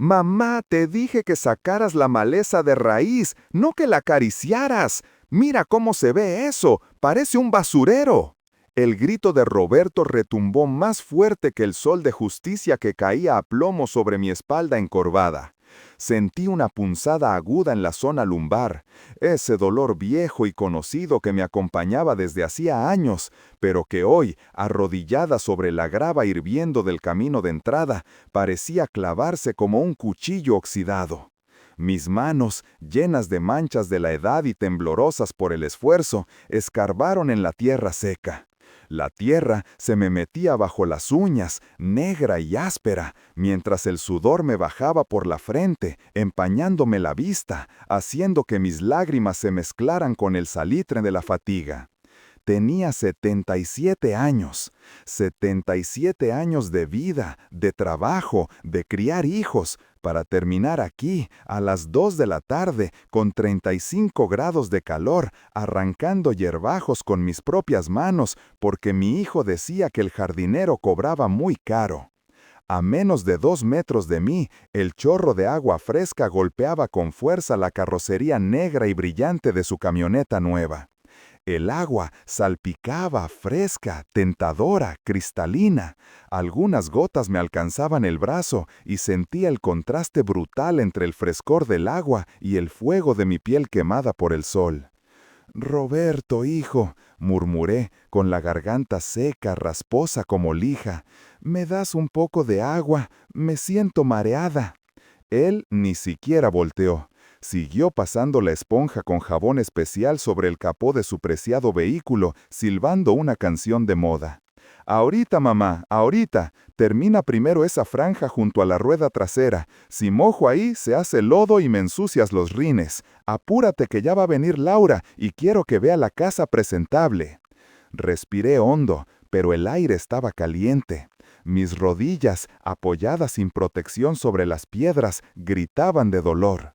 Mamá, te dije que sacaras la maleza de raíz, no que la acariciaras. Mira cómo se ve eso, parece un basurero. El grito de Roberto retumbó más fuerte que el sol de justicia que caía a plomo sobre mi espalda encorvada. Sentí una punzada aguda en la zona lumbar, ese dolor viejo y conocido que me acompañaba desde hacía años, pero que hoy, arrodillada sobre la grava hirviendo del camino de entrada, parecía clavarse como un cuchillo oxidado. Mis manos, llenas de manchas de la edad y temblorosas por el esfuerzo, escarbaron en la tierra seca. La tierra se me metía bajo las uñas, negra y áspera, mientras el sudor me bajaba por la frente, empañándome la vista, haciendo que mis lágrimas se mezclaran con el salitre de la fatiga. Tenía 77 años, 77 años de vida, de trabajo, de criar hijos, para terminar aquí, a las 2 de la tarde, con 35 grados de calor, arrancando hierbajos con mis propias manos, porque mi hijo decía que el jardinero cobraba muy caro. A menos de 2 metros de mí, el chorro de agua fresca golpeaba con fuerza la carrocería negra y brillante de su camioneta nueva. El agua salpicaba, fresca, tentadora, cristalina. Algunas gotas me alcanzaban el brazo y sentía el contraste brutal entre el frescor del agua y el fuego de mi piel quemada por el sol. «Roberto, hijo», murmuré, con la garganta seca, rasposa como lija, «¿me das un poco de agua? Me siento mareada». Él ni siquiera volteó. Siguió pasando la esponja con jabón especial sobre el capó de su preciado vehículo, silbando una canción de moda. «Ahorita, mamá, ahorita. Termina primero esa franja junto a la rueda trasera. Si mojo ahí, se hace lodo y me ensucias los rines. Apúrate que ya va a venir Laura y quiero que vea la casa presentable». Respiré hondo, pero el aire estaba caliente. Mis rodillas, apoyadas sin protección sobre las piedras, gritaban de dolor.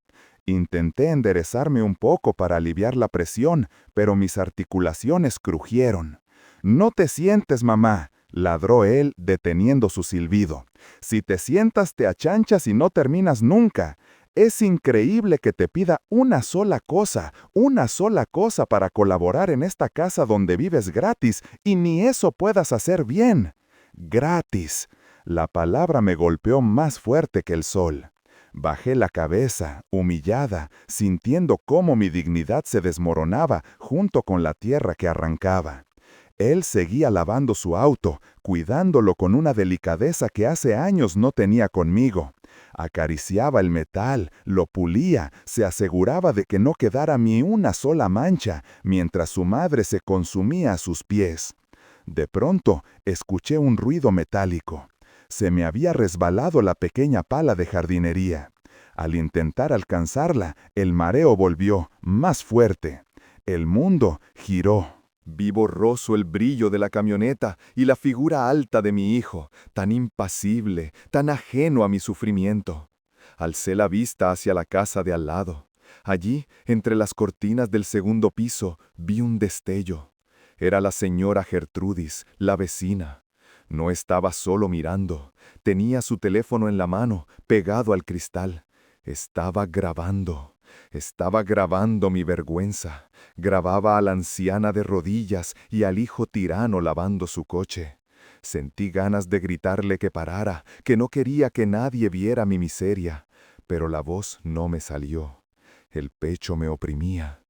Intenté enderezarme un poco para aliviar la presión, pero mis articulaciones crujieron. «No te sientes, mamá», ladró él, deteniendo su silbido. «Si te sientas, te achanchas y no terminas nunca. Es increíble que te pida una sola cosa para colaborar en esta casa donde vives gratis, y ni eso puedas hacer bien». Gratis. La palabra me golpeó más fuerte que el sol. Bajé la cabeza, humillada, sintiendo cómo mi dignidad se desmoronaba junto con la tierra que arrancaba. Él seguía lavando su auto, cuidándolo con una delicadeza que hace años no tenía conmigo. Acariciaba el metal, lo pulía, se aseguraba de que no quedara ni una sola mancha, mientras su madre se consumía a sus pies. De pronto, escuché un ruido metálico. Se me había resbalado la pequeña pala de jardinería. Al intentar alcanzarla, el mareo volvió, más fuerte. El mundo giró. Vi borroso el brillo de la camioneta y la figura alta de mi hijo, tan impasible, tan ajeno a mi sufrimiento. Alcé la vista hacia la casa de al lado. Allí, entre las cortinas del segundo piso, vi un destello. Era la señora Gertrudis, la vecina. No estaba solo mirando. Tenía su teléfono en la mano, pegado al cristal. Estaba grabando. Estaba grabando mi vergüenza. Grababa a la anciana de rodillas y al hijo tirano lavando su coche. Sentí ganas de gritarle que parara, que no quería que nadie viera mi miseria, pero la voz no me salió. El pecho me oprimía.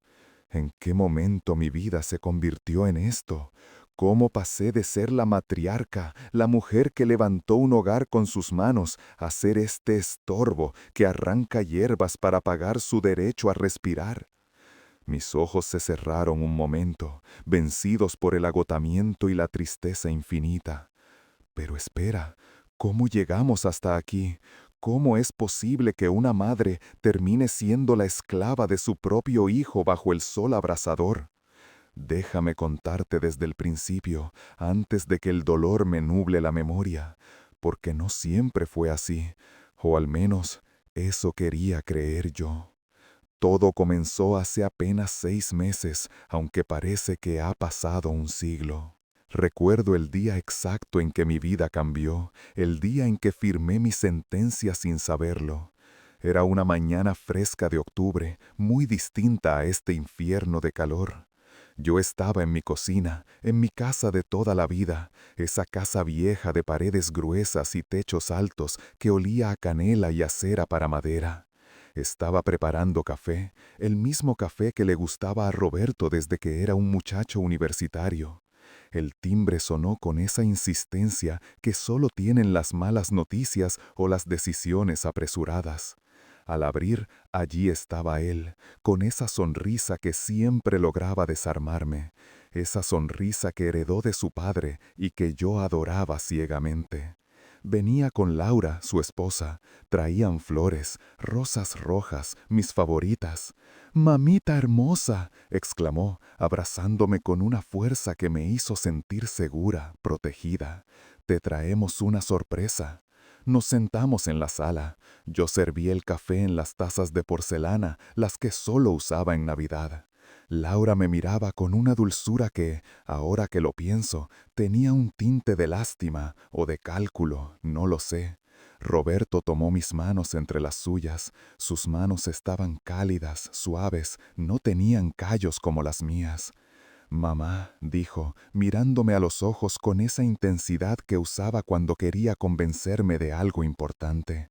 ¿En qué momento mi vida se convirtió en esto? ¿Cómo pasé de ser la matriarca, la mujer que levantó un hogar con sus manos, a ser este estorbo que arranca hierbas para pagar su derecho a respirar? Mis ojos se cerraron un momento, vencidos por el agotamiento y la tristeza infinita. Pero espera, ¿cómo llegamos hasta aquí? ¿Cómo es posible que una madre termine siendo la esclava de su propio hijo bajo el sol abrasador? Déjame contarte desde el principio, antes de que el dolor me nuble la memoria, porque no siempre fue así, o al menos eso quería creer yo. Todo comenzó hace apenas 6 meses, aunque parece que ha pasado un siglo. Recuerdo el día exacto en que mi vida cambió, el día en que firmé mi sentencia sin saberlo. Era una mañana fresca de octubre, muy distinta a este infierno de calor. Yo estaba en mi cocina, en mi casa de toda la vida, esa casa vieja de paredes gruesas y techos altos que olía a canela y a cera para madera. Estaba preparando café, el mismo café que le gustaba a Roberto desde que era un muchacho universitario. El timbre sonó con esa insistencia que solo tienen las malas noticias o las decisiones apresuradas. Al abrir, allí estaba él, con esa sonrisa que siempre lograba desarmarme, esa sonrisa que heredó de su padre y que yo adoraba ciegamente. Venía con Laura, su esposa. Traían flores, rosas rojas, mis favoritas. «Mamita hermosa», exclamó, abrazándome con una fuerza que me hizo sentir segura, protegida. «Te traemos una sorpresa». Nos sentamos en la sala. Yo serví el café en las tazas de porcelana, las que solo usaba en Navidad. Laura me miraba con una dulzura que, ahora que lo pienso, tenía un tinte de lástima o de cálculo, no lo sé. Roberto tomó mis manos entre las suyas. Sus manos estaban cálidas, suaves, no tenían callos como las mías. «Mamá», dijo, mirándome a los ojos con esa intensidad que usaba cuando quería convencerme de algo importante.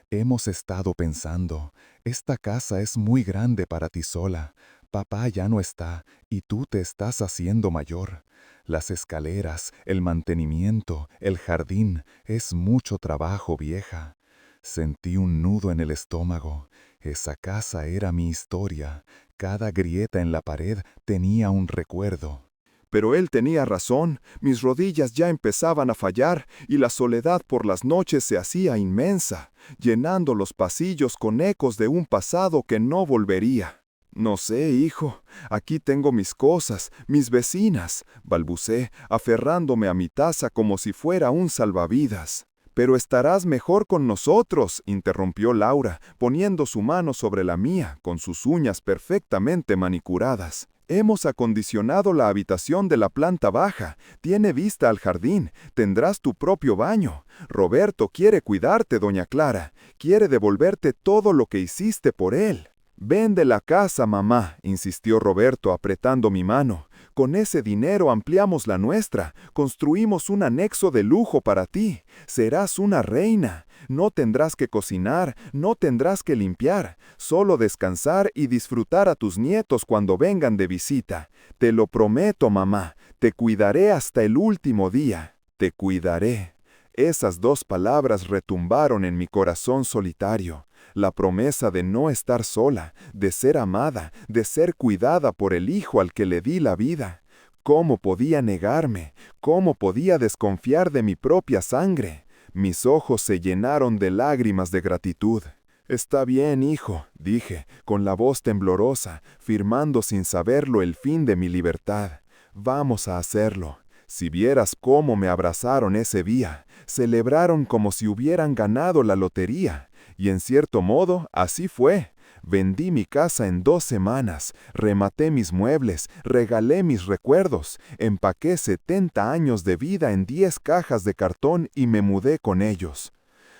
«Hemos estado pensando, esta casa es muy grande para ti sola. Papá ya no está y tú te estás haciendo mayor. Las escaleras, el mantenimiento, el jardín, es mucho trabajo, vieja». Sentí un nudo en el estómago. Esa casa era mi historia. Cada grieta en la pared tenía un recuerdo. Pero él tenía razón, mis rodillas ya empezaban a fallar y la soledad por las noches se hacía inmensa, llenando los pasillos con ecos de un pasado que no volvería. «No sé, hijo, aquí tengo mis cosas, mis vecinas», balbucé, aferrándome a mi taza como si fuera un salvavidas. «Pero estarás mejor con nosotros», interrumpió Laura, poniendo su mano sobre la mía, con sus uñas perfectamente manicuradas. «Hemos acondicionado la habitación de la planta baja, tiene vista al jardín, tendrás tu propio baño. Roberto quiere cuidarte, doña Clara, quiere devolverte todo lo que hiciste por él». «Vende la casa, mamá», insistió Roberto apretando mi mano. «Con ese dinero ampliamos la nuestra, construimos un anexo de lujo para ti. Serás una reina. No tendrás que cocinar, no tendrás que limpiar, solo descansar y disfrutar a tus nietos cuando vengan de visita. Te lo prometo, mamá, te cuidaré hasta el último día. Te cuidaré». Esas dos palabras retumbaron en mi corazón solitario. La promesa de no estar sola, de ser amada, de ser cuidada por el hijo al que le di la vida. ¿Cómo podía negarme? ¿Cómo podía desconfiar de mi propia sangre? Mis ojos se llenaron de lágrimas de gratitud. «Está bien, hijo», dije, con la voz temblorosa, firmando sin saberlo el fin de mi libertad. «Vamos a hacerlo». Si vieras cómo me abrazaron ese día, celebraron como si hubieran ganado la lotería. Y en cierto modo, así fue. Vendí mi casa en 2 semanas, rematé mis muebles, regalé mis recuerdos, empaqué 70 años de vida en 10 cajas de cartón y me mudé con ellos.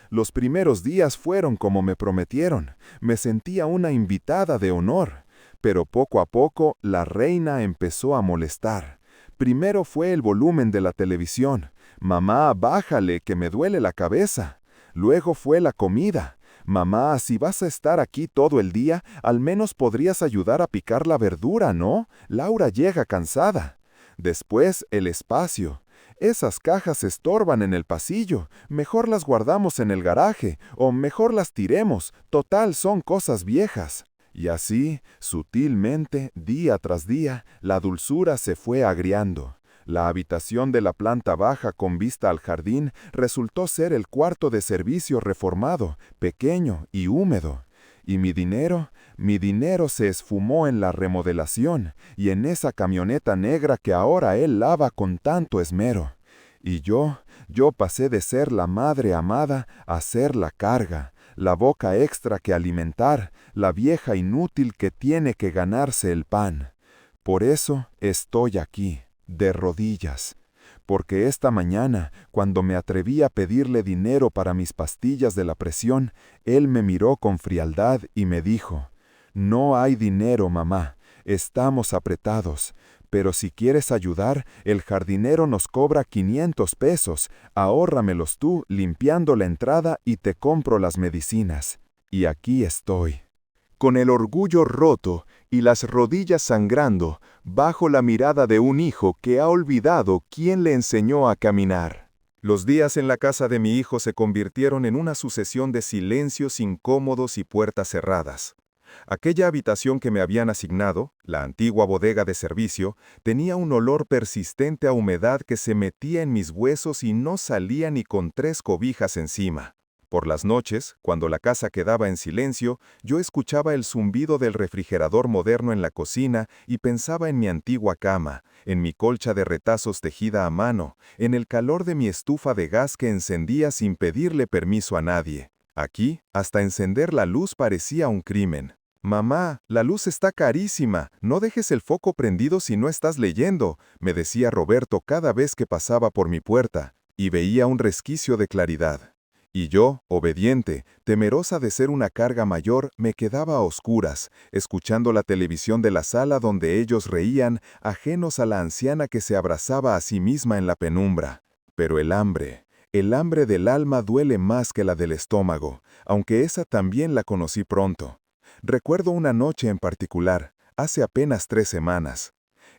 Los primeros días fueron como me prometieron. Me sentía una invitada de honor. Pero poco a poco la reina empezó a molestar. Primero fue el volumen de la televisión. «Mamá, bájale, que me duele la cabeza». Luego fue la comida. «Mamá, si vas a estar aquí todo el día, al menos podrías ayudar a picar la verdura, ¿no? Laura llega cansada». Después, el espacio. «Esas cajas estorban en el pasillo. Mejor las guardamos en el garaje, o mejor las tiremos. Total, son cosas viejas». Y así, sutilmente, día tras día, la dulzura se fue agriando. La habitación de la planta baja con vista al jardín resultó ser el cuarto de servicio reformado, pequeño y húmedo. Y mi dinero se esfumó en la remodelación y en esa camioneta negra que ahora él lava con tanto esmero. Y yo pasé de ser la madre amada a ser la carga, la boca extra que alimentar, la vieja inútil que tiene que ganarse el pan. Por eso estoy aquí, de rodillas. porque esta mañana, cuando me atreví a pedirle dinero para mis pastillas de la presión, él me miró con frialdad y me dijo: «No hay dinero, mamá, estamos apretados, pero si quieres ayudar, el jardinero nos cobra 500 pesos, ahórramelos tú limpiando la entrada y te compro las medicinas». Y aquí estoy, con el orgullo roto y las rodillas sangrando, bajo la mirada de un hijo que ha olvidado quién le enseñó a caminar. Los días en la casa de mi hijo se convirtieron en una sucesión de silencios incómodos y puertas cerradas. Aquella habitación que me habían asignado, la antigua bodega de servicio, tenía un olor persistente a humedad que se metía en mis huesos y no salía ni con 3 cobijas encima. Por las noches, cuando la casa quedaba en silencio, yo escuchaba el zumbido del refrigerador moderno en la cocina y pensaba en mi antigua cama, en mi colcha de retazos tejida a mano, en el calor de mi estufa de gas que encendía sin pedirle permiso a nadie. Aquí, hasta encender la luz parecía un crimen. «Mamá, la luz está carísima, no dejes el foco prendido si no estás leyendo», me decía Roberto cada vez que pasaba por mi puerta, y veía un resquicio de claridad. Y yo, obediente, temerosa de ser una carga mayor, me quedaba a oscuras, escuchando la televisión de la sala donde ellos reían, ajenos a la anciana que se abrazaba a sí misma en la penumbra. Pero el hambre del alma duele más que la del estómago, aunque esa también la conocí pronto. Recuerdo una noche en particular, hace apenas 3 semanas.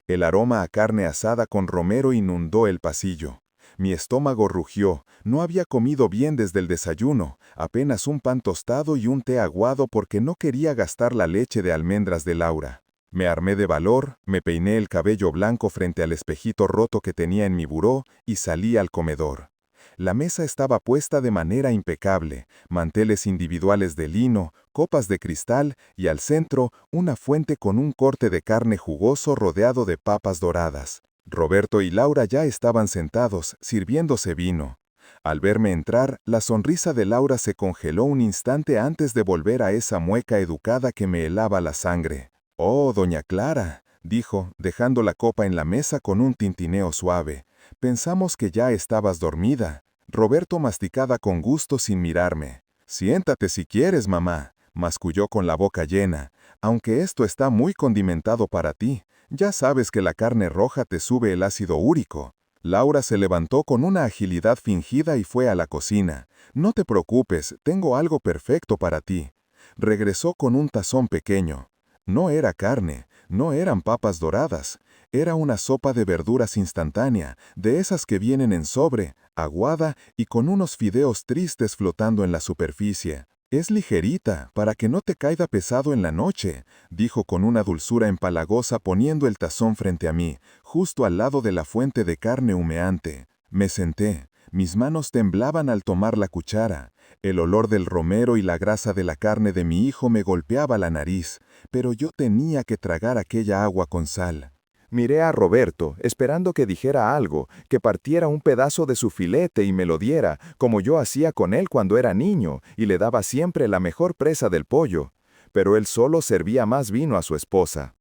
El aroma a carne asada con romero inundó el pasillo. Mi estómago rugió, no había comido bien desde el desayuno, apenas un pan tostado y un té aguado porque no quería gastar la leche de almendras de Laura. Me armé de valor, me peiné el cabello blanco frente al espejito roto que tenía en mi buró y salí al comedor. La mesa estaba puesta de manera impecable, manteles individuales de lino, copas de cristal y al centro una fuente con un corte de carne jugoso rodeado de papas doradas. Roberto y Laura ya estaban sentados, sirviéndose vino. Al verme entrar, la sonrisa de Laura se congeló un instante antes de volver a esa mueca educada que me helaba la sangre. «Oh, doña Clara», dijo, dejando la copa en la mesa con un tintineo suave. «Pensamos que ya estabas dormida». Roberto masticaba con gusto sin mirarme. «Siéntate si quieres, mamá», masculló con la boca llena, «aunque esto está muy condimentado para ti. Ya sabes que la carne roja te sube el ácido úrico». Laura se levantó con una agilidad fingida y fue a la cocina. «No te preocupes, tengo algo perfecto para ti». Regresó con un tazón pequeño. No era carne, no eran papas doradas. Era una sopa de verduras instantánea, de esas que vienen en sobre, aguada y con unos fideos tristes flotando en la superficie. «Es ligerita, para que no te caiga pesado en la noche», dijo con una dulzura empalagosa poniendo el tazón frente a mí, justo al lado de la fuente de carne humeante. Me senté. Mis manos temblaban al tomar la cuchara. El olor del romero y la grasa de la carne de mi hijo me golpeaba la nariz, pero yo tenía que tragar aquella agua con sal. Miré a Roberto, esperando que dijera algo, que partiera un pedazo de su filete y me lo diera, como yo hacía con él cuando era niño, y le daba siempre la mejor presa del pollo. Pero él solo servía más vino a su esposa.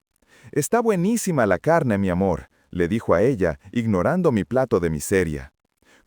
«Está buenísima la carne, mi amor», le dijo a ella, ignorando mi plato de miseria.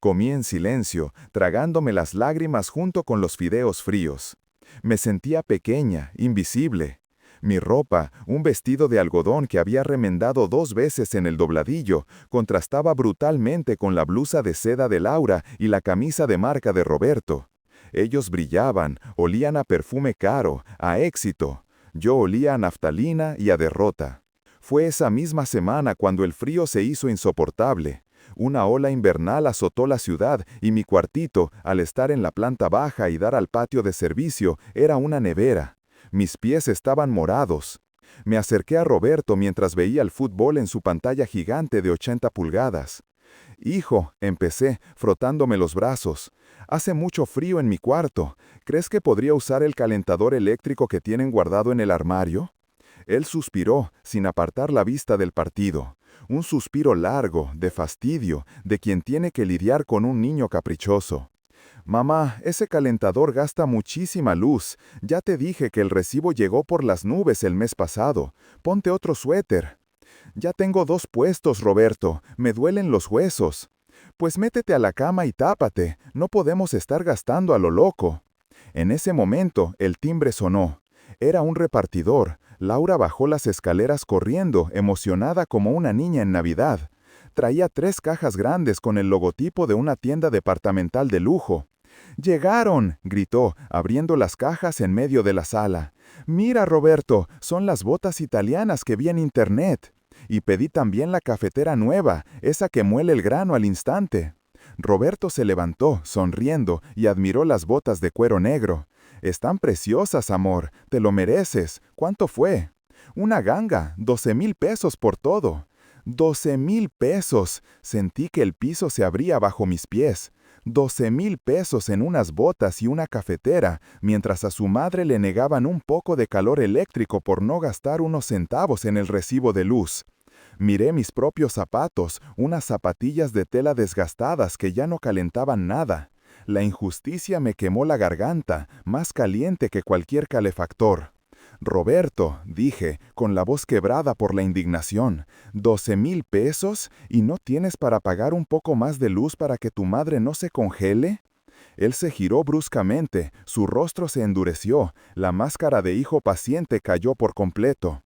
Comí en silencio, tragándome las lágrimas junto con los fideos fríos. Me sentía pequeña, invisible. Mi ropa, un vestido de algodón que había remendado 2 veces en el dobladillo, contrastaba brutalmente con la blusa de seda de Laura y la camisa de marca de Roberto. Ellos brillaban, olían a perfume caro, a éxito. Yo olía a naftalina y a derrota. Fue esa misma semana cuando el frío se hizo insoportable. Una ola invernal azotó la ciudad y mi cuartito, al estar en la planta baja y dar al patio de servicio, era una nevera. Mis pies estaban morados. Me acerqué a Roberto mientras veía el fútbol en su pantalla gigante de 80 pulgadas. «Hijo», empecé, frotándome los brazos, «hace mucho frío en mi cuarto. ¿Crees que podría usar el calentador eléctrico que tienen guardado en el armario?» Él suspiró, sin apartar la vista del partido. Un suspiro largo, de fastidio, de quien tiene que lidiar con un niño caprichoso. «Mamá, ese calentador gasta muchísima luz. Ya te dije que el recibo llegó por las nubes el mes pasado. Ponte otro suéter». «Ya tengo 2 puestos, Roberto. Me duelen los huesos». Pues métete a la cama y tápate, no podemos estar gastando a lo loco. En ese momento, el timbre sonó. Era un repartidor. Laura bajó las escaleras corriendo, emocionada como una niña en Navidad. Traía 3 cajas grandes con el logotipo de una tienda departamental de lujo. ¡Llegaron!, gritó, abriendo las cajas en medio de la sala. «Mira, Roberto, son las botas italianas que vi en internet. Y pedí también la cafetera nueva, esa que muele el grano al instante». Roberto se levantó, sonriendo, y admiró las botas de cuero negro. «Están preciosas, amor, te lo mereces. ¿Cuánto fue?» «Una ganga, 12,000 pesos por todo». «12,000 pesos». Sentí que el piso se abría bajo mis pies. 12,000 pesos en unas botas y una cafetera, mientras a su madre le negaban un poco de calor eléctrico por no gastar unos centavos en el recibo de luz. Miré mis propios zapatos, unas zapatillas de tela desgastadas que ya no calentaban nada. La injusticia me quemó la garganta, más caliente que cualquier calefactor. «Roberto», dije, con la voz quebrada por la indignación, «¿12,000 pesos? ¿Y no tienes para pagar un poco más de luz para que tu madre no se congele?» Él se giró bruscamente, su rostro se endureció, la máscara de hijo paciente cayó por completo.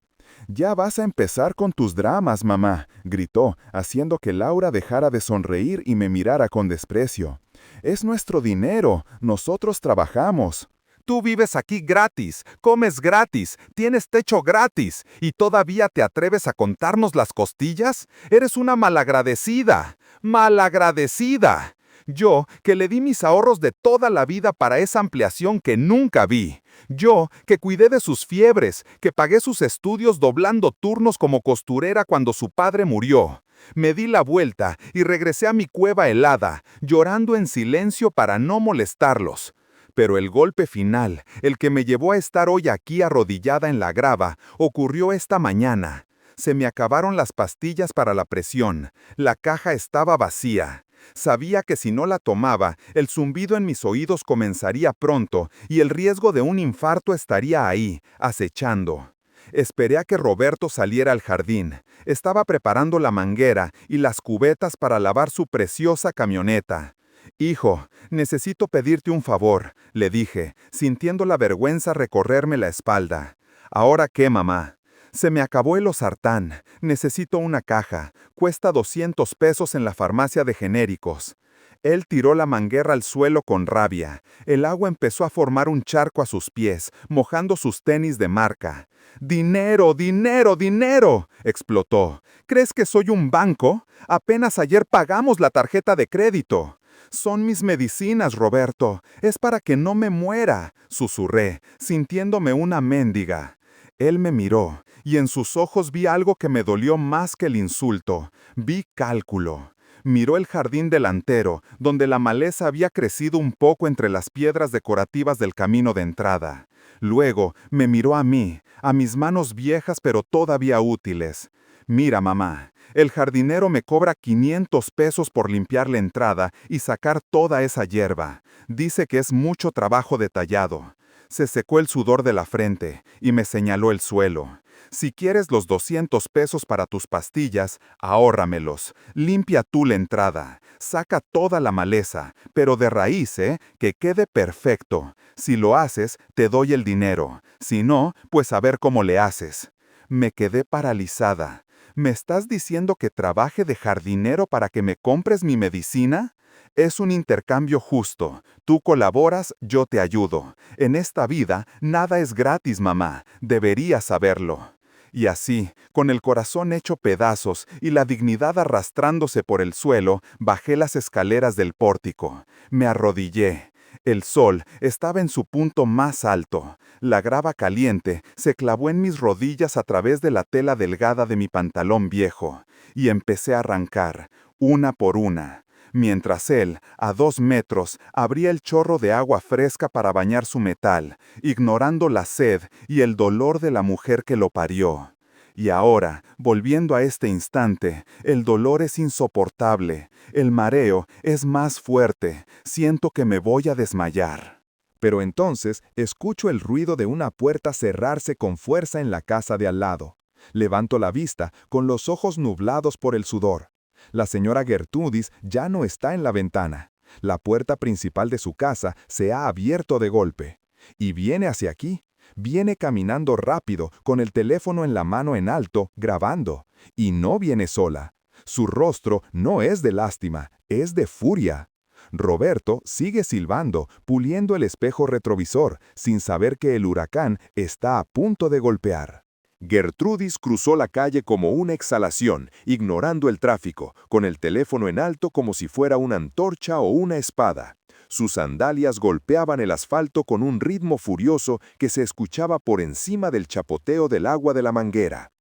«Ya vas a empezar con tus dramas, mamá», gritó, haciendo que Laura dejara de sonreír y me mirara con desprecio. «Es nuestro dinero, nosotros trabajamos». «Tú vives aquí gratis, comes gratis, tienes techo gratis, ¿y todavía te atreves a contarnos las costillas? Eres una malagradecida, malagradecida. Yo, que le di mis ahorros de toda la vida para esa ampliación que nunca vi. Yo, que cuidé de sus fiebres, que pagué sus estudios doblando turnos como costurera cuando su padre murió. Me di la vuelta y regresé a mi cueva helada, llorando en silencio para no molestarlos. Pero el golpe final, el que me llevó a estar hoy aquí arrodillada en la grava, ocurrió esta mañana. Se me acabaron las pastillas para la presión. La caja estaba vacía. Sabía que si no la tomaba, el zumbido en mis oídos comenzaría pronto y el riesgo de un infarto estaría ahí, acechando. Esperé a que Roberto saliera al jardín. Estaba preparando la manguera y las cubetas para lavar su preciosa camioneta. «Hijo, necesito pedirte un favor», le dije, sintiendo la vergüenza recorrerme la espalda. «¿Ahora qué, mamá?» «Se me acabó el losartán. Necesito una caja. Cuesta 200 pesos en la farmacia de genéricos». Él tiró la manguera al suelo con rabia. El agua empezó a formar un charco a sus pies, mojando sus tenis de marca. «¡Dinero, dinero, dinero!», explotó. «¿Crees que soy un banco? Apenas ayer pagamos la tarjeta de crédito». «Son mis medicinas, Roberto. Es para que no me muera», susurré, sintiéndome una mendiga. Él me miró, y en sus ojos vi algo que me dolió más que el insulto. Vi cálculo. Miró el jardín delantero, donde la maleza había crecido un poco entre las piedras decorativas del camino de entrada. Luego me miró a mí, a mis manos viejas pero todavía útiles. «Mira, mamá, el jardinero me cobra 500 pesos por limpiar la entrada y sacar toda esa hierba. Dice que es mucho trabajo detallado». Se secó el sudor de la frente y me señaló el suelo. «Si quieres los 200 pesos para tus pastillas, ahórramelos. Limpia tú la entrada. Saca toda la maleza, pero de raíz, que quede perfecto. Si lo haces, te doy el dinero. Si no, pues a ver cómo le haces». Me quedé paralizada. ¿Me estás diciendo que trabaje de jardinero para que me compres mi medicina? Es un intercambio justo. Tú colaboras, yo te ayudo. En esta vida, nada es gratis, mamá. Deberías saberlo. Y así, con el corazón hecho pedazos y la dignidad arrastrándose por el suelo, bajé las escaleras del pórtico. Me arrodillé. El sol estaba en su punto más alto. La grava caliente se clavó en mis rodillas a través de la tela delgada de mi pantalón viejo, y empecé a arrancar, una por una, mientras él, a 2 metros, abría el chorro de agua fresca para bañar su metal, ignorando la sed y el dolor de la mujer que lo parió. Y ahora, volviendo a este instante, el dolor es insoportable, el mareo es más fuerte, siento que me voy a desmayar. Pero entonces escucho el ruido de una puerta cerrarse con fuerza en la casa de al lado. Levanto la vista, con los ojos nublados por el sudor. La señora Gertrudis ya no está en la ventana. La puerta principal de su casa se ha abierto de golpe. Y viene hacia aquí. Viene caminando rápido, con el teléfono en la mano en alto, grabando. Y no viene sola. Su rostro no es de lástima, es de furia. Roberto sigue silbando, puliendo el espejo retrovisor, sin saber que el huracán está a punto de golpear. Gertrudis cruzó la calle como una exhalación, ignorando el tráfico, con el teléfono en alto como si fuera una antorcha o una espada. Sus sandalias golpeaban el asfalto con un ritmo furioso que se escuchaba por encima del chapoteo del agua de la manguera.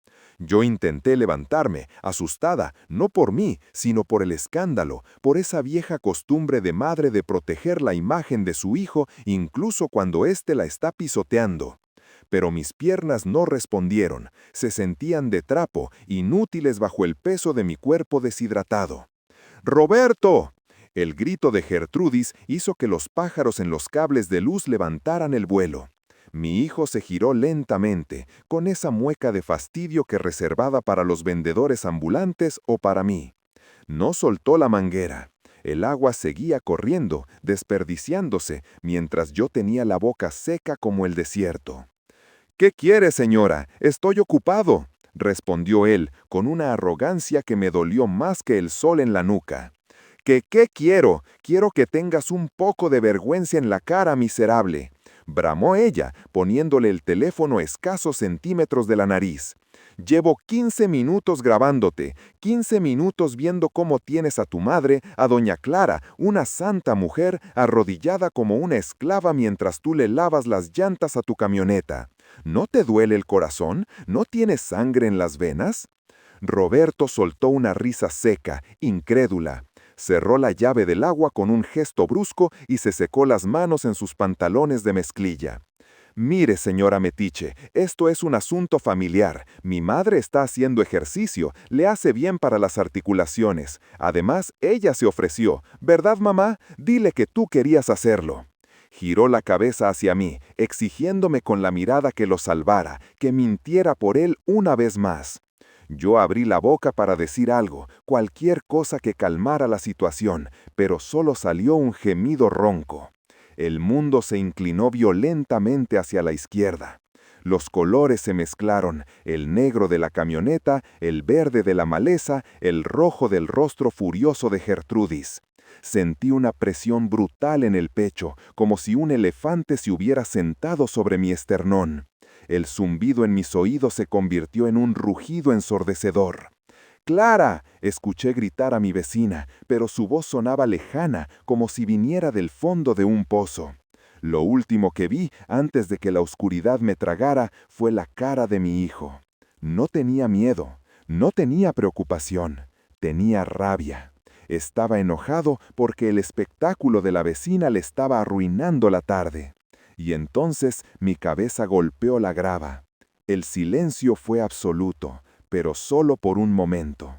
Yo intenté levantarme, asustada, no por mí, sino por el escándalo, por esa vieja costumbre de madre de proteger la imagen de su hijo incluso cuando éste la está pisoteando. Pero mis piernas no respondieron, se sentían de trapo, inútiles bajo el peso de mi cuerpo deshidratado. ¡Roberto! El grito de Gertrudis hizo que los pájaros en los cables de luz levantaran el vuelo. Mi hijo se giró lentamente, con esa mueca de fastidio que reservaba para los vendedores ambulantes o para mí. No soltó la manguera. El agua seguía corriendo, desperdiciándose, mientras yo tenía la boca seca como el desierto. «¿Qué quiere, señora? Estoy ocupado», respondió él, con una arrogancia que me dolió más que el sol en la nuca. «¿Qué quiero? Quiero que tengas un poco de vergüenza en la cara, miserable», bramó ella, poniéndole el teléfono a escasos centímetros de la nariz. «Llevo 15 minutos grabándote, 15 minutos viendo cómo tienes a tu madre, a doña Clara, una santa mujer, arrodillada como una esclava mientras tú le lavas las llantas a tu camioneta. ¿No te duele el corazón? ¿No tienes sangre en las venas?» Roberto soltó una risa seca, incrédula. Cerró la llave del agua con un gesto brusco y se secó las manos en sus pantalones de mezclilla. «Mire, señora Metiche, esto es un asunto familiar. Mi madre está haciendo ejercicio, le hace bien para las articulaciones. Además, ella se ofreció. ¿Verdad, mamá? Dile que tú querías hacerlo». Giró la cabeza hacia mí, exigiéndome con la mirada que lo salvara, que mintiera por él una vez más. Yo abrí la boca para decir algo, cualquier cosa que calmara la situación, pero solo salió un gemido ronco. El mundo se inclinó violentamente hacia la izquierda. Los colores se mezclaron, el negro de la camioneta, el verde de la maleza, el rojo del rostro furioso de Gertrudis. Sentí una presión brutal en el pecho, como si un elefante se hubiera sentado sobre mi esternón. El zumbido en mis oídos se convirtió en un rugido ensordecedor. «¡Clara!», escuché gritar a mi vecina, pero su voz sonaba lejana, como si viniera del fondo de un pozo. Lo último que vi, antes de que la oscuridad me tragara, fue la cara de mi hijo. No tenía miedo, no tenía preocupación, tenía rabia. Estaba enojado porque el espectáculo de la vecina le estaba arruinando la tarde. Y entonces mi cabeza golpeó la grava. El silencio fue absoluto, pero solo por un momento.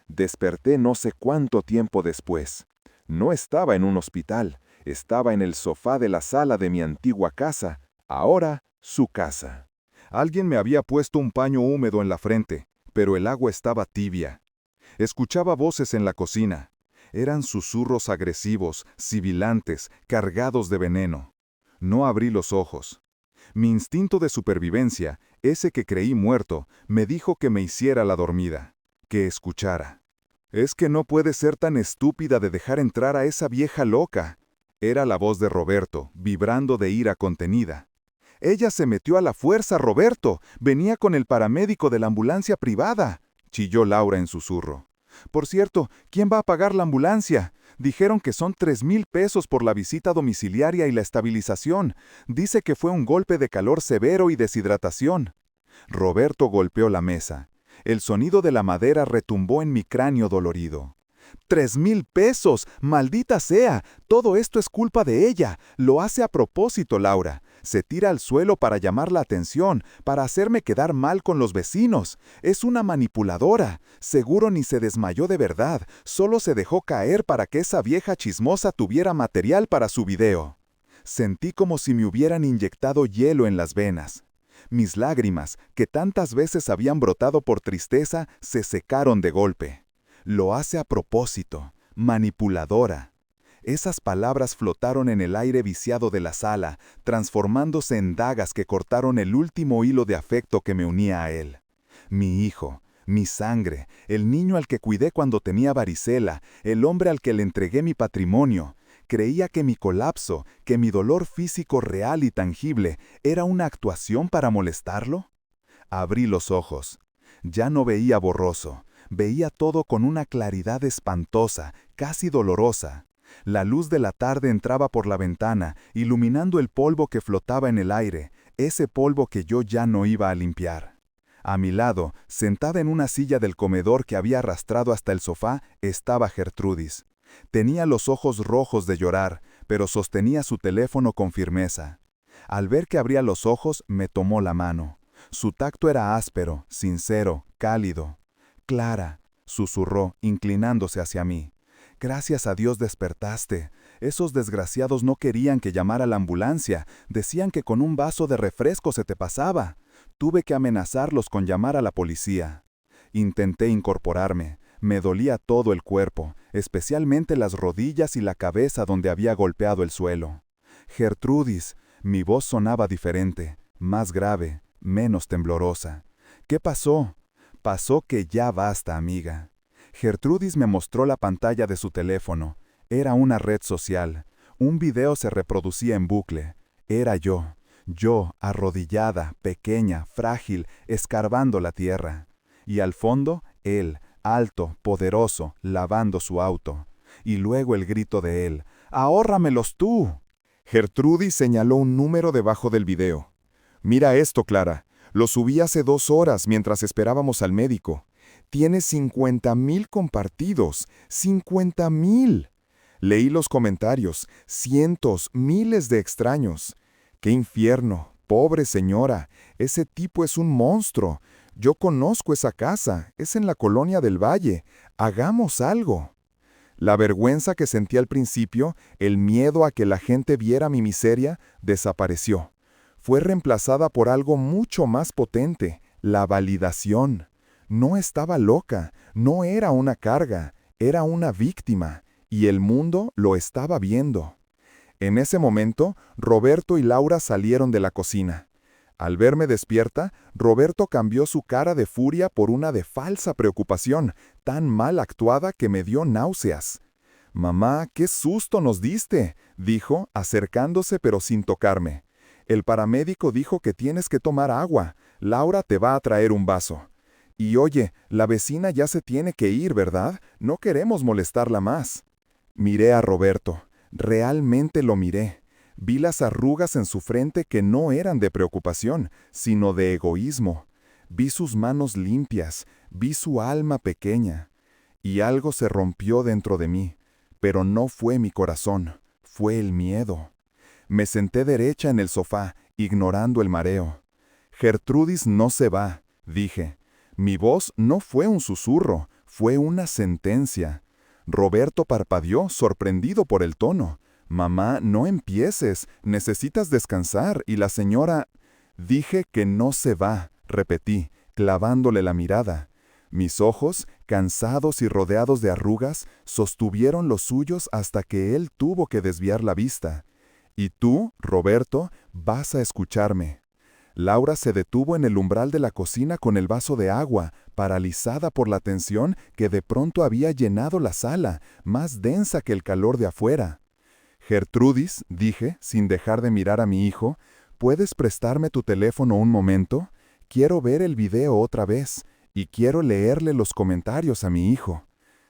Desperté no sé cuánto tiempo después. No estaba en un hospital, estaba en el sofá de la sala de mi antigua casa, ahora su casa. Alguien me había puesto un paño húmedo en la frente, pero el agua estaba tibia. Escuchaba voces en la cocina. Eran susurros agresivos, sibilantes, cargados de veneno. No abrí los ojos. Mi instinto de supervivencia, ese que creí muerto, me dijo que me hiciera la dormida, que escuchara. «Es que no puede ser tan estúpida de dejar entrar a esa vieja loca». Era la voz de Roberto, vibrando de ira contenida. «Ella se metió a la fuerza, Roberto. Venía con el paramédico de la ambulancia privada», chilló Laura en susurro. «Por cierto, ¿quién va a pagar la ambulancia? Dijeron que son 3,000 pesos por la visita domiciliaria y la estabilización. Dice que fue un golpe de calor severo y deshidratación». Roberto golpeó la mesa. El sonido de la madera retumbó en mi cráneo dolorido. «¡3,000 pesos! ¡Maldita sea! Todo esto es culpa de ella. Lo hace a propósito, Laura. Se tira al suelo para llamar la atención, para hacerme quedar mal con los vecinos. Es una manipuladora. Seguro ni se desmayó de verdad. Solo se dejó caer para que esa vieja chismosa tuviera material para su video». Sentí como si me hubieran inyectado hielo en las venas. Mis lágrimas, que tantas veces habían brotado por tristeza, se secaron de golpe. Lo hace a propósito, manipuladora. Esas palabras flotaron en el aire viciado de la sala, transformándose en dagas que cortaron el último hilo de afecto que me unía a él. Mi hijo, mi sangre, el niño al que cuidé cuando tenía varicela, el hombre al que le entregué mi patrimonio. Creía que mi colapso, que mi dolor físico real y tangible, era una actuación para molestarlo. Abrí los ojos. Ya no veía borroso, veía todo con una claridad espantosa, casi dolorosa. La luz de la tarde entraba por la ventana, iluminando el polvo que flotaba en el aire, ese polvo que yo ya no iba a limpiar. A mi lado, sentada en una silla del comedor que había arrastrado hasta el sofá, estaba Gertrudis. Tenía los ojos rojos de llorar, pero sostenía su teléfono con firmeza. Al ver que abría los ojos, me tomó la mano. Su tacto era áspero, sincero, cálido. «Clara», susurró, inclinándose hacia mí. «Gracias a Dios despertaste. Esos desgraciados no querían que llamara a la ambulancia. Decían que con un vaso de refresco se te pasaba. Tuve que amenazarlos con llamar a la policía». Intenté incorporarme. Me dolía todo el cuerpo, especialmente las rodillas y la cabeza donde había golpeado el suelo. «Gertrudis», mi voz sonaba diferente, más grave, menos temblorosa. «¿Qué pasó?» «Pasó que ya basta, amiga». Gertrudis me mostró la pantalla de su teléfono. Era una red social. Un video se reproducía en bucle. Era yo. Yo, arrodillada, pequeña, frágil, escarbando la tierra. Y al fondo, él, alto, poderoso, lavando su auto. Y luego el grito de él: «¡Ahórramelos tú!». Gertrudis señaló un número debajo del video. «Mira esto, Clara. Lo subí hace 2 horas mientras esperábamos al médico. Tiene 50,000 compartidos. 50,000. Leí los comentarios. Cientos, miles de extraños. ¡Qué infierno! Pobre señora. Ese tipo es un monstruo. Yo conozco esa casa. Es en la Colonia del Valle. Hagamos algo». La vergüenza que sentí al principio, el miedo a que la gente viera mi miseria, desapareció. Fue reemplazada por algo mucho más potente: la validación. No estaba loca, no era una carga, era una víctima, y el mundo lo estaba viendo. En ese momento, Roberto y Laura salieron de la cocina. Al verme despierta, Roberto cambió su cara de furia por una de falsa preocupación, tan mal actuada que me dio náuseas. «Mamá, qué susto nos diste», dijo, acercándose pero sin tocarme. «El paramédico dijo que tienes que tomar agua. Laura te va a traer un vaso. Y oye, la vecina ya se tiene que ir, ¿verdad? No queremos molestarla más». Miré a Roberto. Realmente lo miré. Vi las arrugas en su frente que no eran de preocupación, sino de egoísmo. Vi sus manos limpias, vi su alma pequeña. Y algo se rompió dentro de mí. Pero no fue mi corazón, fue el miedo. Me senté derecha en el sofá, ignorando el mareo. «Gertrudis no se va», dije. Mi voz no fue un susurro, fue una sentencia. Roberto parpadeó, sorprendido por el tono. «Mamá, no empieces, necesitas descansar», y la señora... «Dije que no se va», repetí, clavándole la mirada. Mis ojos, cansados y rodeados de arrugas, sostuvieron los suyos hasta que él tuvo que desviar la vista. «Y tú, Roberto, vas a escucharme». Laura se detuvo en el umbral de la cocina con el vaso de agua, paralizada por la tensión que de pronto había llenado la sala, más densa que el calor de afuera. «Gertrudis», dije, sin dejar de mirar a mi hijo, «¿puedes prestarme tu teléfono un momento? Quiero ver el video otra vez, y quiero leerle los comentarios a mi hijo».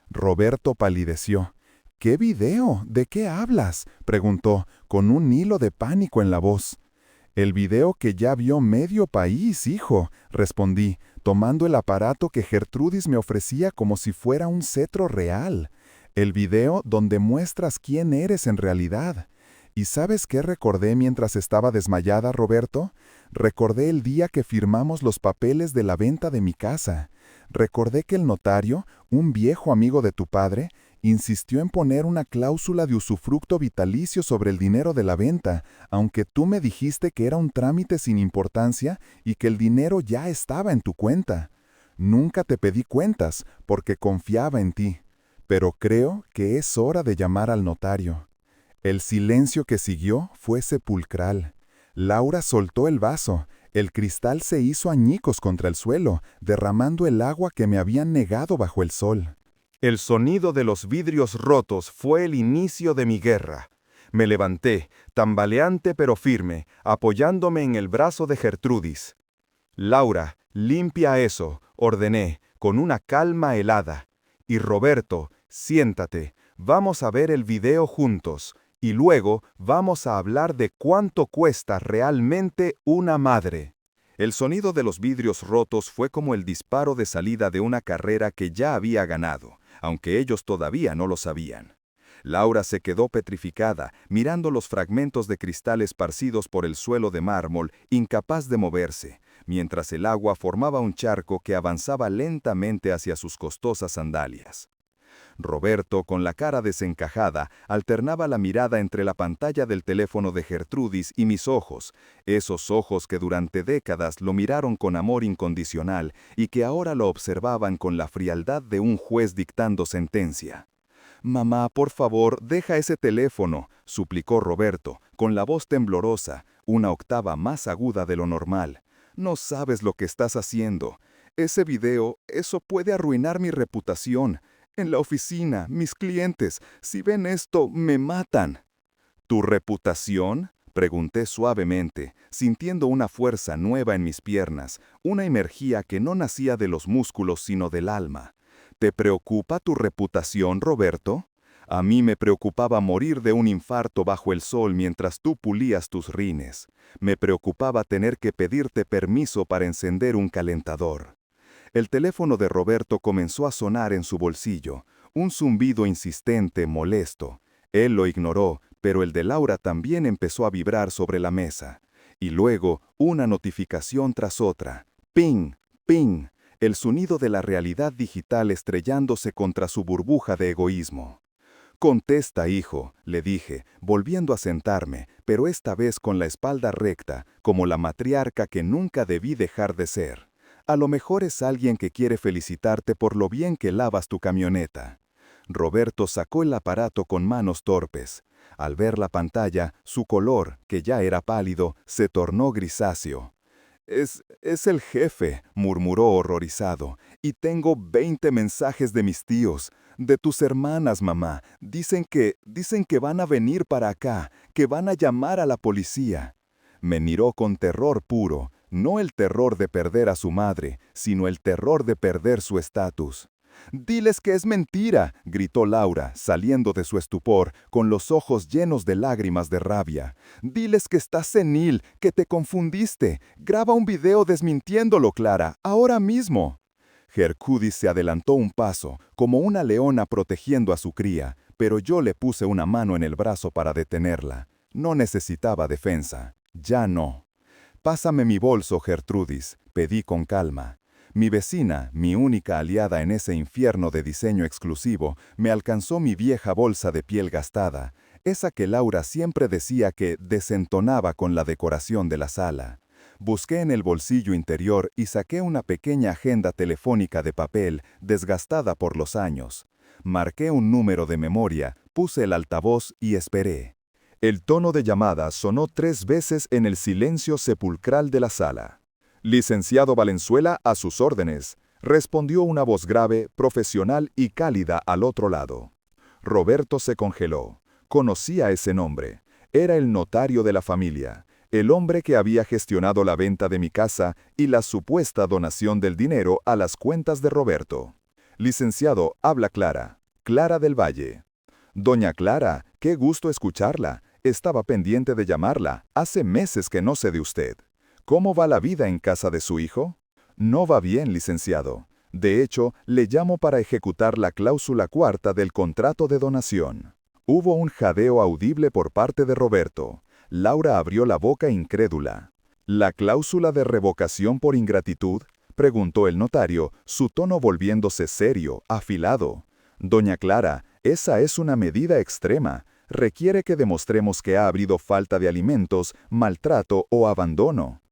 Roberto palideció. «¿Qué video? ¿De qué hablas?», preguntó, con un hilo de pánico en la voz. «El video que ya vio medio país, hijo», respondí, tomando el aparato que Gertrudis me ofrecía como si fuera un cetro real. «El video donde muestras quién eres en realidad». ¿Y sabes qué recordé mientras estaba desmayada, Roberto? Recordé el día que firmamos los papeles de la venta de mi casa. Recordé que el notario, un viejo amigo de tu padre, insistió en poner una cláusula de usufructo vitalicio sobre el dinero de la venta, aunque tú me dijiste que era un trámite sin importancia y que el dinero ya estaba en tu cuenta. Nunca te pedí cuentas porque confiaba en ti, pero creo que es hora de llamar al notario. El silencio que siguió fue sepulcral. Laura soltó el vaso. El cristal se hizo añicos contra el suelo, derramando el agua que me habían negado bajo el sol. El sonido de los vidrios rotos fue el inicio de mi guerra. Me levanté, tambaleante pero firme, apoyándome en el brazo de Gertrudis. Laura, limpia eso, ordené, con una calma helada. Y Roberto, siéntate, vamos a ver el video juntos, y luego vamos a hablar de cuánto cuesta realmente una madre. El sonido de los vidrios rotos fue como el disparo de salida de una carrera que ya había ganado, aunque ellos todavía no lo sabían. Laura se quedó petrificada, mirando los fragmentos de cristal esparcidos por el suelo de mármol, incapaz de moverse, mientras el agua formaba un charco que avanzaba lentamente hacia sus costosas sandalias. Roberto, con la cara desencajada, alternaba la mirada entre la pantalla del teléfono de Gertrudis y mis ojos, esos ojos que durante décadas lo miraron con amor incondicional y que ahora lo observaban con la frialdad de un juez dictando sentencia. «Mamá, por favor, deja ese teléfono», suplicó Roberto, con la voz temblorosa, una octava más aguda de lo normal. «No sabes lo que estás haciendo. Ese video, eso puede arruinar mi reputación. En la oficina, mis clientes, si ven esto, me matan». «¿Tu reputación?», pregunté suavemente, sintiendo una fuerza nueva en mis piernas, una energía que no nacía de los músculos sino del alma. «¿Te preocupa tu reputación, Roberto? A mí me preocupaba morir de un infarto bajo el sol mientras tú pulías tus rines. Me preocupaba tener que pedirte permiso para encender un calentador». El teléfono de Roberto comenzó a sonar en su bolsillo, un zumbido insistente, molesto. Él lo ignoró, pero el de Laura también empezó a vibrar sobre la mesa. Y luego, una notificación tras otra. ¡Ping! ¡Ping! El sonido de la realidad digital estrellándose contra su burbuja de egoísmo. «Contesta, hijo», le dije, volviendo a sentarme, pero esta vez con la espalda recta, como la matriarca que nunca debí dejar de ser. «A lo mejor es alguien que quiere felicitarte por lo bien que lavas tu camioneta». Roberto sacó el aparato con manos torpes. Al ver la pantalla, su color, que ya era pálido, se tornó grisáceo. Es el jefe», murmuró horrorizado, «y tengo 20 mensajes de mis tíos, de tus hermanas, mamá. Dicen que van a venir para acá, que van a llamar a la policía». Me miró con terror puro, no el terror de perder a su madre, sino el terror de perder su estatus. «Diles que es mentira», gritó Laura, saliendo de su estupor, con los ojos llenos de lágrimas de rabia. «Diles que estás senil, que te confundiste. Graba un video desmintiéndolo, Clara, ahora mismo». Gertrudis se adelantó un paso, como una leona protegiendo a su cría, pero yo le puse una mano en el brazo para detenerla. No necesitaba defensa. Ya no. «Pásame mi bolso, Gertrudis», pedí con calma. Mi vecina, mi única aliada en ese infierno de diseño exclusivo, me alcanzó mi vieja bolsa de piel gastada, esa que Laura siempre decía que desentonaba con la decoración de la sala. Busqué en el bolsillo interior y saqué una pequeña agenda telefónica de papel, desgastada por los años. Marqué un número de memoria, puse el altavoz y esperé. El tono de llamada sonó 3 veces en el silencio sepulcral de la sala. «Licenciado Valenzuela, a sus órdenes», respondió una voz grave, profesional y cálida al otro lado. Roberto se congeló. Conocía ese nombre. Era el notario de la familia, el hombre que había gestionado la venta de mi casa y la supuesta donación del dinero a las cuentas de Roberto. «Licenciado, habla Clara. Clara del Valle». «Doña Clara, qué gusto escucharla. Estaba pendiente de llamarla. Hace meses que no sé de usted. ¿Cómo va la vida en casa de su hijo?» «No va bien, licenciado. De hecho, le llamo para ejecutar la cláusula 4ª del contrato de donación». Hubo un jadeo audible por parte de Roberto. Laura abrió la boca incrédula. «¿La cláusula de revocación por ingratitud?», preguntó el notario, su tono volviéndose serio, afilado. «Doña Clara, esa es una medida extrema. Requiere que demostremos que ha habido falta de alimentos, maltrato o abandono».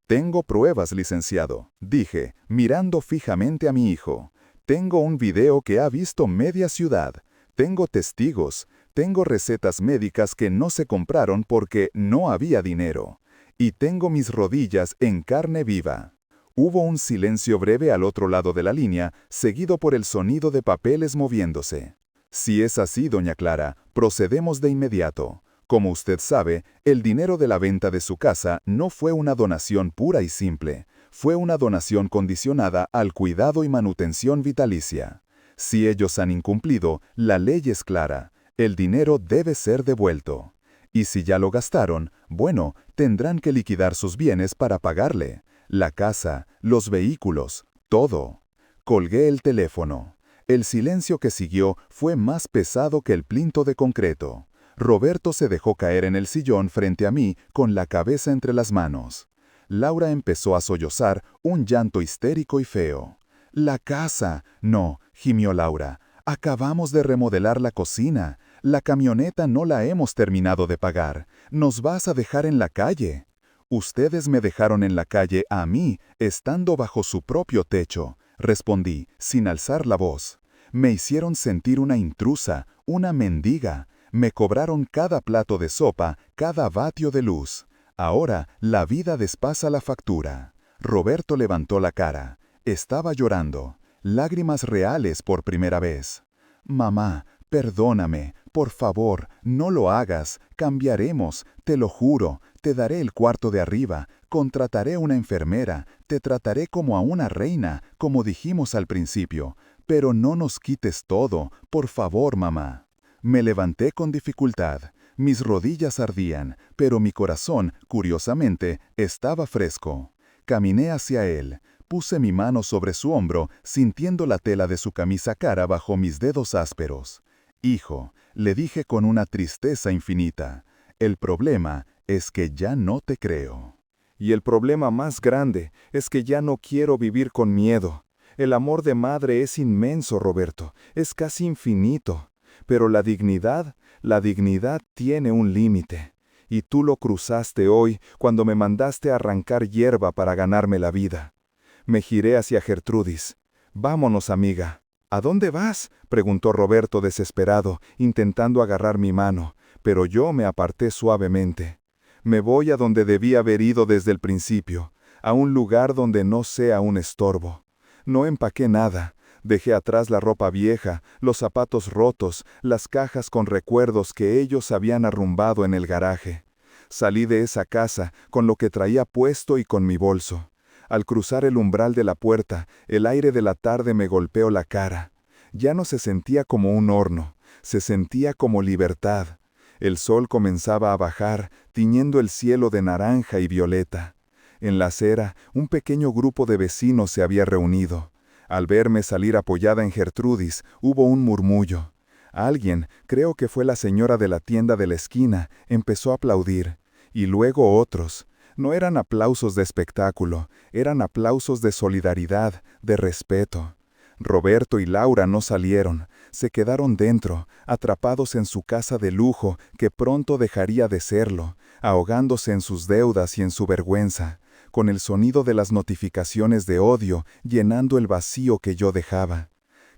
Tengo pruebas, licenciado, dije, mirando fijamente a mi hijo. Tengo un video que ha visto media ciudad. Tengo testigos. Tengo recetas médicas que no se compraron porque no había dinero. Y tengo mis rodillas en carne viva. Hubo un silencio breve al otro lado de la línea, seguido por el sonido de papeles moviéndose. Si es así, doña Clara, procedemos de inmediato. Como usted sabe, el dinero de la venta de su casa no fue una donación pura y simple. Fue una donación condicionada al cuidado y manutención vitalicia. Si ellos han incumplido, la ley es clara. El dinero debe ser devuelto. Y si ya lo gastaron, bueno, tendrán que liquidar sus bienes para pagarle. La casa, los vehículos, todo. Colgué el teléfono. El silencio que siguió fue más pesado que el plinto de concreto. Roberto se dejó caer en el sillón frente a mí con la cabeza entre las manos. Laura empezó a sollozar un llanto histérico y feo. «La casa. No», gimió Laura. «Acabamos de remodelar la cocina. La camioneta no la hemos terminado de pagar. Nos vas a dejar en la calle». «Ustedes me dejaron en la calle a mí, estando bajo su propio techo», respondí, sin alzar la voz. «Me hicieron sentir una intrusa, una mendiga. Me cobraron cada plato de sopa, cada vatio de luz. Ahora la vida despasa la factura». Roberto levantó la cara. Estaba llorando. Lágrimas reales por primera vez. «Mamá, perdóname. Por favor, no lo hagas. Cambiaremos, te lo juro. Te daré el cuarto de arriba. Contrataré una enfermera. Te trataré como a una reina, como dijimos al principio. Pero no nos quites todo. Por favor, mamá». Me levanté con dificultad. Mis rodillas ardían, pero mi corazón, curiosamente, estaba fresco. Caminé hacia él. Puse mi mano sobre su hombro, sintiendo la tela de su camisa cara bajo mis dedos ásperos. «Hijo», le dije con una tristeza infinita, «el problema es que ya no te creo». Y el problema más grande es que ya no quiero vivir con miedo. El amor de madre es inmenso, Roberto, es casi infinito. Pero la dignidad tiene un límite. Y tú lo cruzaste hoy cuando me mandaste a arrancar hierba para ganarme la vida. Me giré hacia Gertrudis. «Vámonos, amiga». «¿A dónde vas?», preguntó Roberto desesperado, intentando agarrar mi mano, pero yo me aparté suavemente. «Me voy a donde debí haber ido desde el principio, a un lugar donde no sea un estorbo. No empaqué nada. Dejé atrás la ropa vieja, los zapatos rotos, las cajas con recuerdos que ellos habían arrumbado en el garaje. Salí de esa casa con lo que traía puesto y con mi bolso. Al cruzar el umbral de la puerta, el aire de la tarde me golpeó la cara. Ya no se sentía como un horno, se sentía como libertad. El sol comenzaba a bajar, tiñendo el cielo de naranja y violeta. En la acera, un pequeño grupo de vecinos se había reunido. Al verme salir apoyada en Gertrudis, hubo un murmullo. Alguien, creo que fue la señora de la tienda de la esquina, empezó a aplaudir. Y luego otros. No eran aplausos de espectáculo, eran aplausos de solidaridad, de respeto. Roberto y Laura no salieron, se quedaron dentro, atrapados en su casa de lujo que pronto dejaría de serlo, ahogándose en sus deudas y en su vergüenza, con el sonido de las notificaciones de odio llenando el vacío que yo dejaba.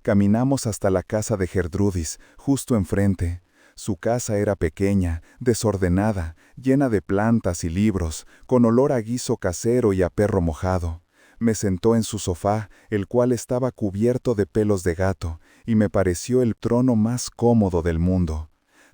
Caminamos hasta la casa de Gertrudis, justo enfrente. Su casa era pequeña, desordenada, llena de plantas y libros, con olor a guiso casero y a perro mojado. Me sentó en su sofá, el cual estaba cubierto de pelos de gato, y me pareció el trono más cómodo del mundo.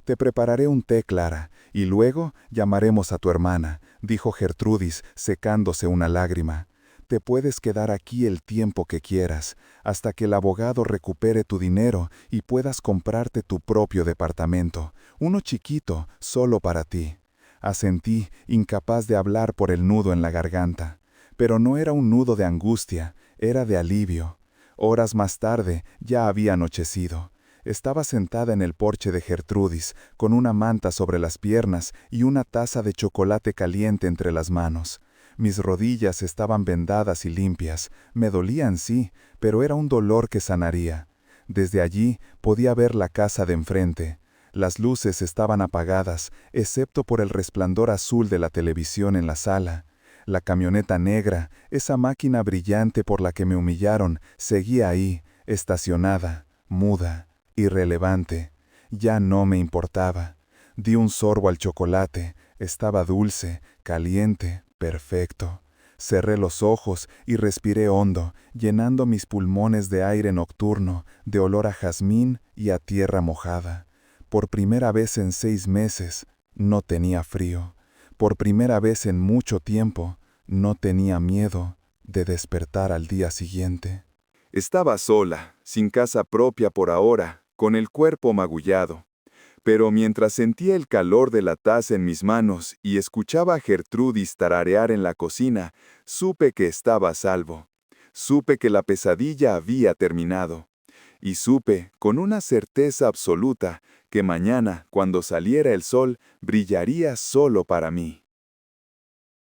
«Te prepararé un té, Clara, y luego llamaremos a tu hermana», dijo Gertrudis, secándose una lágrima. «Te puedes quedar aquí el tiempo que quieras, hasta que el abogado recupere tu dinero y puedas comprarte tu propio departamento, uno chiquito, solo para ti». Asentí, incapaz de hablar por el nudo en la garganta. Pero no era un nudo de angustia, era de alivio. Horas más tarde ya había anochecido. Estaba sentada en el porche de Gertrudis, con una manta sobre las piernas y una taza de chocolate caliente entre las manos. Mis rodillas estaban vendadas y limpias. Me dolían, sí, pero era un dolor que sanaría. Desde allí podía ver la casa de enfrente. Las luces estaban apagadas, excepto por el resplandor azul de la televisión en la sala. La camioneta negra, esa máquina brillante por la que me humillaron, seguía ahí, estacionada, muda, irrelevante. Ya no me importaba. Di un sorbo al chocolate, estaba dulce, caliente, perfecto. Cerré los ojos y respiré hondo, llenando mis pulmones de aire nocturno, de olor a jazmín y a tierra mojada. Por primera vez en 6 meses, no tenía frío. Por primera vez en mucho tiempo, no tenía miedo de despertar al día siguiente. Estaba sola, sin casa propia por ahora, con el cuerpo magullado. Pero mientras sentía el calor de la taza en mis manos y escuchaba a Gertrudis tararear en la cocina, supe que estaba a salvo. Supe que la pesadilla había terminado. Y supe, con una certeza absoluta, que mañana, cuando saliera el sol, brillaría solo para mí.